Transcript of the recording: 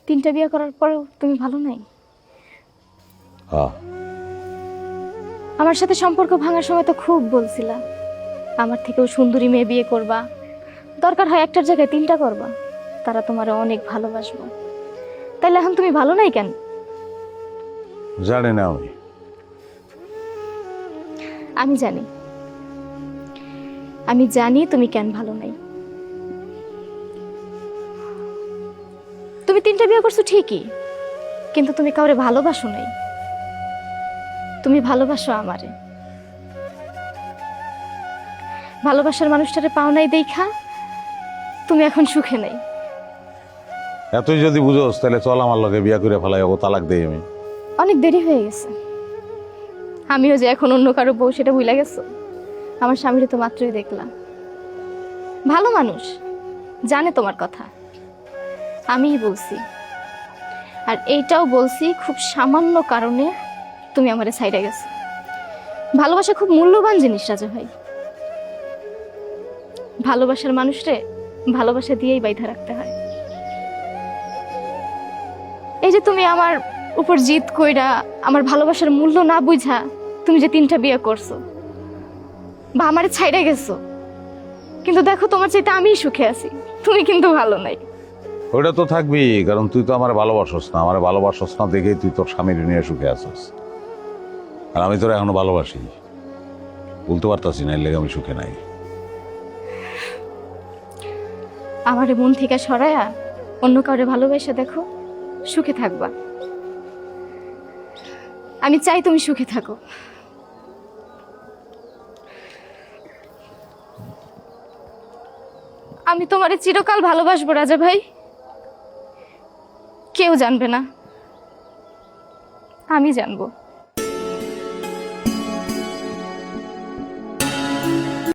তিনটা বিয়ে করার পরেও তুমি ভালো নাই? হ্যাঁ, আমার সাথে সম্পর্ক ভাঙার সময় তো খুব বলছিলা আমার থেকেও সুন্দরী মেয়ে বিয়ে করবা, দরকার হয় একটার জায়গায় তিনটা করবা, তারা তোমার অনেক ভালোবাসবো। তাইলে এখন তুমি ভালো নাই কেন? জানি না আমি। আমি জানি, আমি জানি তুমি কেন ভালো নাই। তুমি তিনটা বিয়ে করছো ঠিকই, কিন্তু তুমি কাউরে ভালোবাসো নাই। তুমি ভালোবাসো আমারে, ভালোবাসার মানুষটারে পাও নাই দেখা তুমি এখন সুখে নাই। এতই যদি বুঝোস তাহলে চল আমার লগে বিয়া করে ফেলাই, ও তালাক দেই আমি। অনেক দেরি হয়ে গেছে। আমিও যে এখন অন্য কারো বউ সেটা ভুলে গেছো। আমার স্বামীরে তো মাত্রই দেখলাম, ভালো মানুষ, জানে তোমার কথা। আমিই বলছি, আর এইটাও বলছি খুব সামান্য কারণে তুমি আমারে ছাইড়া গেছো। ভালোবাসা খুব মূল্যবান জিনিস রাজা ভাই। ভালোবাসার মানুষরে ভালোবাসা দিয়েই বাইধা রাখতে হয়। এই যে তুমি আমার উপর জিদ কইরা আমার ভালোবাসার মূল্য না বুঝা তুমি যে তিনটা বিয়ে করছো বা আমারে ছাইড়া গেছো, কিন্তু দেখো তোমার চাইতে আমিই সুখে আছি, তুমি কিন্তু ভালো নাই। ওইটা তো থাকবি, কারণ তুই তো আমার ভালোবাসস না। আমার ভালোবাসস না দেখেই তুই তোর স্বামীর নিয়ে সুখে আছিস, আর আমি তোর এখনো ভালোবাসি। বলতে পারতাছি না এর লেগে আমি সুখে নাই। আমারে মন থেকে সরায়া অন্য কাউরে ভালোবেসে দেখো, সুখে থাকবা। আমি চাই তুমি সুখে থাকো। আমি তোমারে চিরকাল ভালোবাসবো রাজা ভাই, কেউ জানবে না, আমি জানবো।